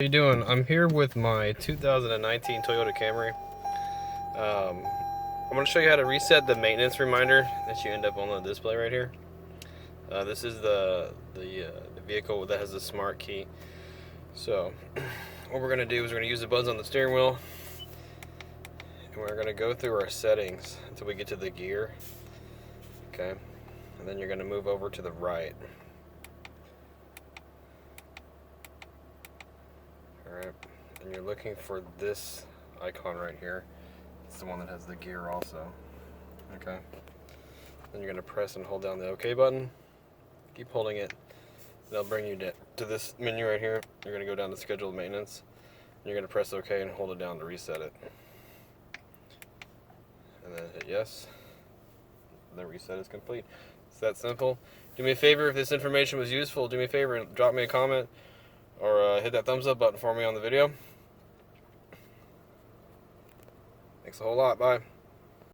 How you doing? I'm here with my 2019 Toyota Camry. I'm going to show you how to reset the maintenance reminder that you end up on the display right here. This is the vehicle that has the smart key. So what we're going to do is we're going to use the buttons on the steering wheel, and we're going to go through our settings until we get to the gear. Okay, and then you're going to move over to the right. Alright, and you're looking for this icon right here. It's the one that has the gear also. Okay. Then you're going to press and hold down the OK button. Keep holding it. That'll bring you to this menu right here. You're going to go down to scheduled maintenance. And you're going to press OK and hold it down to reset it. And then hit yes. The reset is complete. It's that simple. Do me a favor, if this information was useful, do me a favor and drop me a comment. Or hit that thumbs up button for me on the video. Thanks a whole lot. Bye.